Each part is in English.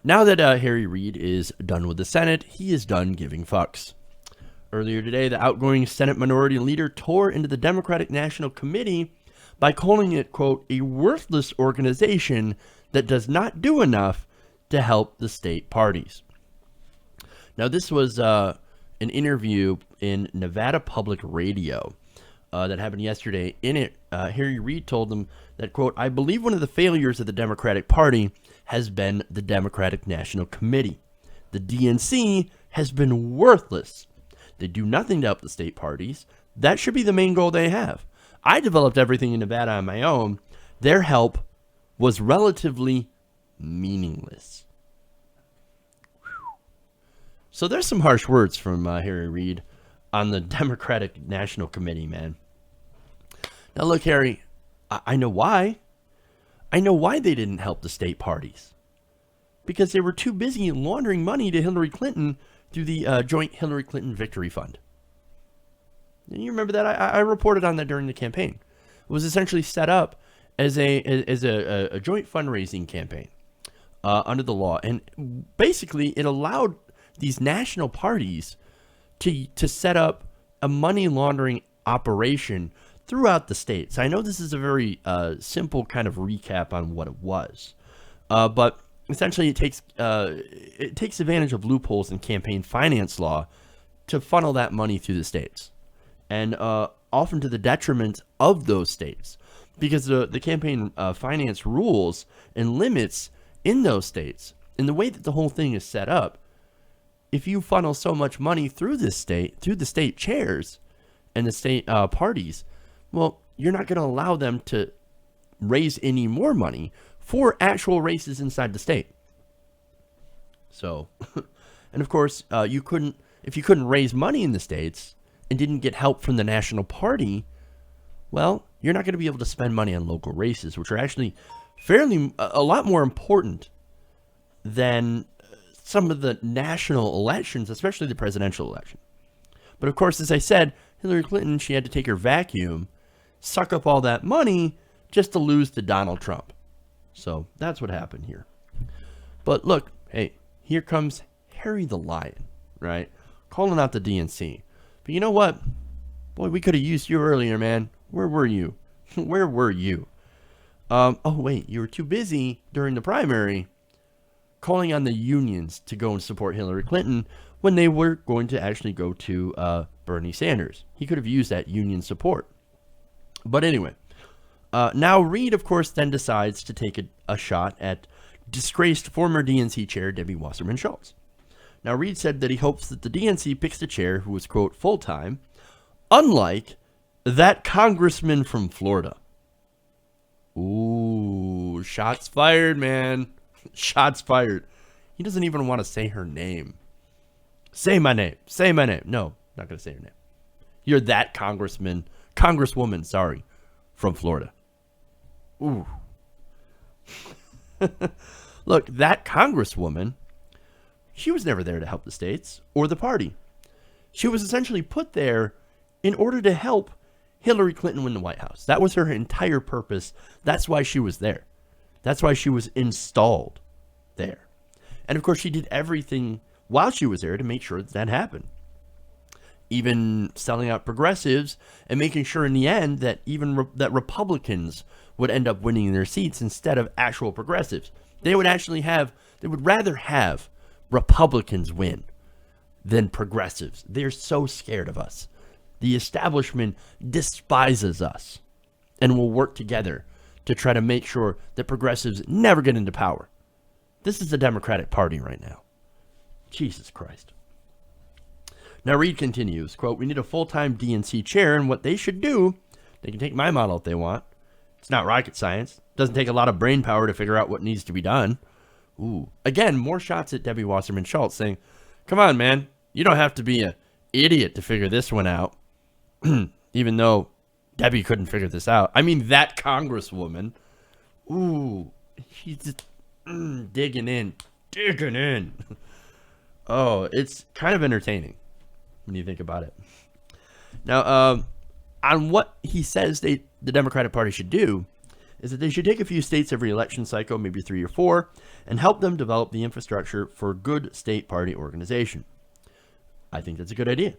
Now that Harry Reid is done with the Senate, he is done giving fucks. Earlier today, the outgoing Senate Minority Leader tore into the Democratic National Committee by calling it, quote, a worthless organization that does not do enough to help the state parties. Now, this was an interview in Nevada Public Radio that happened yesterday. In it, Harry Reid told them that, quote, I believe one of the failures of the Democratic Party has been the Democratic National Committee. The DNC has been worthless. They do nothing to help the state parties. That should be the main goal they have. I developed everything in Nevada on my own. Their help was relatively meaningless. So there's some harsh words from Harry Reid on the Democratic National Committee, man. Now look, Harry, I know why. I know why they didn't help the state parties. Because they were too busy laundering money to Hillary Clinton through the joint Hillary Clinton Victory Fund. And you remember that? I reported on that during the campaign. It was essentially set up as a joint fundraising campaign under the law. And basically, it allowed these national parties to set up a money laundering operation throughout the states. I know this is a very simple kind of recap on what it was, but essentially it takes advantage of loopholes in campaign finance law to funnel that money through the states, and often to the detriment of those states, because the campaign finance rules and limits in those states, and the way that the whole thing is set up, if you funnel so much money through the state chairs and the state parties, well, you're not going to allow them to raise any more money for actual races inside the state. So, and of course, if you couldn't raise money in the states and didn't get help from the national party, well, you're not going to be able to spend money on local races, which are actually a lot more important than some of the national elections, especially the presidential election. But of course, as I said, Hillary Clinton, she had to take her vacuum, suck up all that money just to lose to Donald Trump. So that's what happened here. But look, hey, here comes Harry the Lion, right? Calling out the DNC. But you know what? Boy, we could have used you earlier, man. Where were you? Where were you? Oh, wait, you were too busy during the primary calling on the unions to go and support Hillary Clinton when they were going to actually go to Bernie Sanders. He could have used that union support. But anyway, now Reid, of course, then decides to take a shot at disgraced former DNC chair Debbie Wasserman Schultz. Now, Reid said that he hopes that the DNC picks a chair who was, quote, full-time, unlike that congressman from Florida. Ooh, shots fired, man. Shots fired. He doesn't even want to say her name. Say my name. Say my name. No, not going to say her name. You're that congresswoman, sorry, from Florida. Ooh. Look, that congresswoman, she was never there to help the states or the party. She was essentially put there in order to help Hillary Clinton win the White House. That was her entire purpose. That's why she was there. That's why she was installed there. And of course, she did everything while she was there to make sure that happened. Even selling out progressives and making sure in the end that that Republicans would end up winning their seats instead of actual progressives. They would rather have Republicans win than progressives. They're so scared of us. The establishment despises us and will work together to try to make sure that progressives never get into power. This is the Democratic Party right now. Jesus Christ. Now, Reid continues, quote, we need a full-time DNC chair, and what they should do, they can take my model if they want. It's not rocket science. It doesn't take a lot of brain power to figure out what needs to be done. Ooh. Again, more shots at Debbie Wasserman Schultz saying, come on, man. You don't have to be an idiot to figure this one out. Even though Debbie couldn't figure this out. I mean, that congresswoman. Ooh. She's just digging in. Oh, it's kind of entertaining when you think about it. Now, on what he says the Democratic Party should do, is that they should take a few states every election cycle, maybe 3 or 4, and help them develop the infrastructure for good state party organization. I think that's a good idea.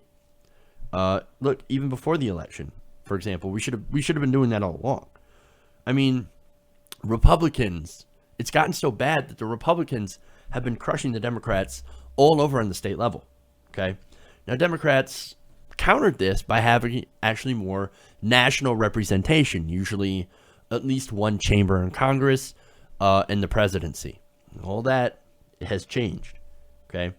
Look, even before the election, for example, we should have been doing that all along. I mean, Republicans, it's gotten so bad that the Republicans have been crushing the Democrats all over on the state level. Okay, now Democrats countered this by having actually more national representation, usually at least one chamber in Congress and the presidency. All that has changed. Okay,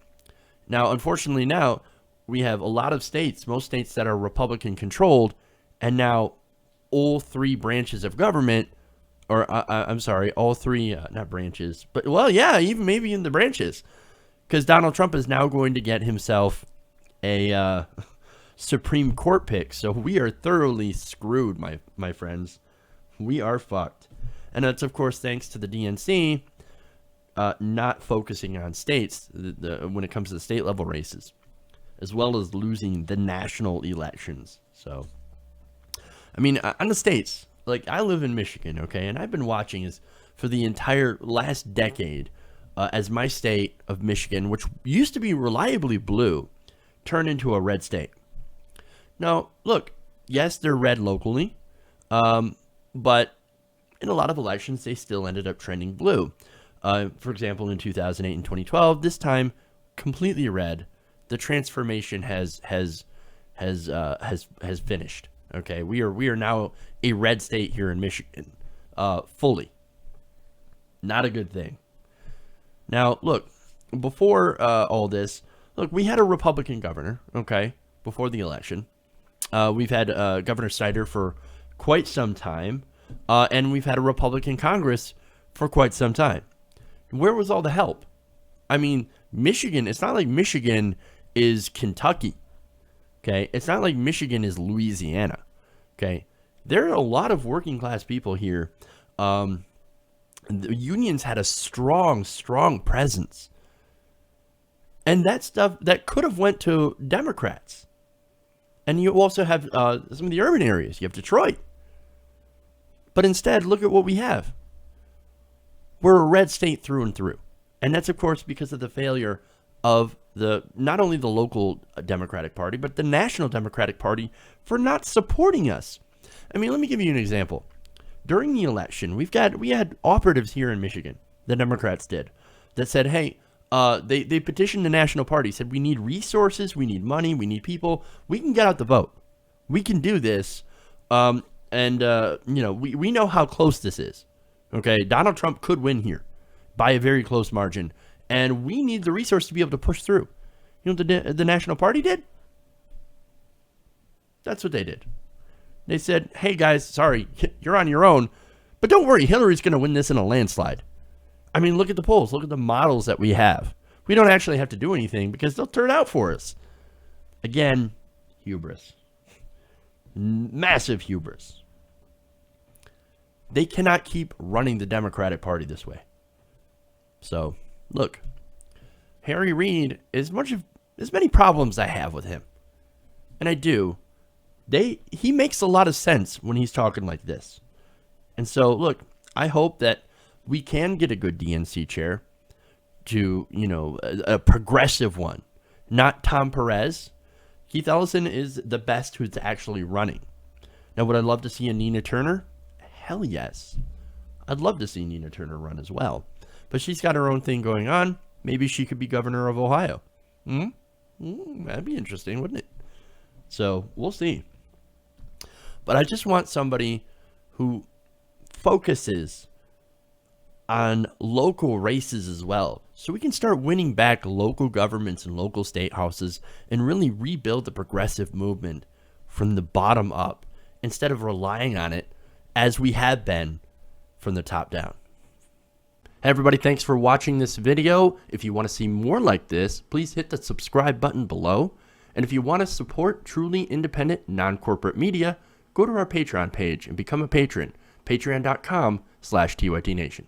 now unfortunately now we have a lot of states, most states that are Republican controlled, and now all 3 branches of government, or I'm sorry, all 3 not branches, but well, yeah, even maybe in the branches, because Donald Trump is now going to get himself a Supreme Court pick. So we are thoroughly screwed, my friends. We are fucked. And that's, of course, thanks to the DNC not focusing on states when it comes to the state level races, as well as losing the national elections. So, I mean, on the states, like I live in Michigan, okay, and I've been watching for the entire last decade as my state of Michigan, which used to be reliably blue, turned into a red state. Now, look, yes, they're red locally, but in a lot of elections, they still ended up trending blue. For example, in 2008 and 2012, this time completely red. The transformation has finished. Okay, we are now a red state here in Michigan, fully. Not a good thing. Now, look, before all this, look, we had a Republican governor. Okay, before the election, we've had Governor Snyder for quite some time, and we've had a Republican Congress for quite some time. Where was all the help? I mean, Michigan. It's not like Michigan is Kentucky. Okay, it's not like Michigan is Louisiana. Okay, there are a lot of working class people here. The unions had a strong presence, and that stuff that could have went to Democrats. And you also have some of the urban areas. You have Detroit, but instead, look at what we have. We're a red state through and through, and that's of course because of the failure of not only the local Democratic Party, but the National Democratic Party for not supporting us. I mean, let me give you an example. During the election, we had operatives here in Michigan, the Democrats did, that said, hey, they petitioned the National Party, said we need resources, we need money, we need people. We can get out the vote. We can do this. We know how close this is. Okay, Donald Trump could win here by a very close margin. And we need the resource to be able to push through. You know what the National Party did? That's what they did. They said, hey guys, sorry, you're on your own. But don't worry, Hillary's going to win this in a landslide. I mean, look at the polls. Look at the models that we have. We don't actually have to do anything because they'll turn out for us. Again, hubris. Massive hubris. They cannot keep running the Democratic Party this way. So, look, Harry Reid, as many problems I have with him, and I do, he makes a lot of sense when he's talking like this. And so, look, I hope that we can get a good DNC chair to, a progressive one, not Tom Perez. Keith Ellison is the best who's actually running. Now, would I love to see a Nina Turner? Hell yes. I'd love to see Nina Turner run as well. But she's got her own thing going on. Maybe she could be governor of Ohio. That'd be interesting, wouldn't it? So, we'll see. But I just want somebody who focuses on local races as well, so we can start winning back local governments and local state houses and really rebuild the progressive movement from the bottom up instead of relying on it as we have been from the top down. Hey everybody, thanks for watching this video. If you want to see more like this, please hit the subscribe button below. And if you want to support truly independent, non-corporate media, go to our Patreon page and become a patron. Patreon.com/TYTNation.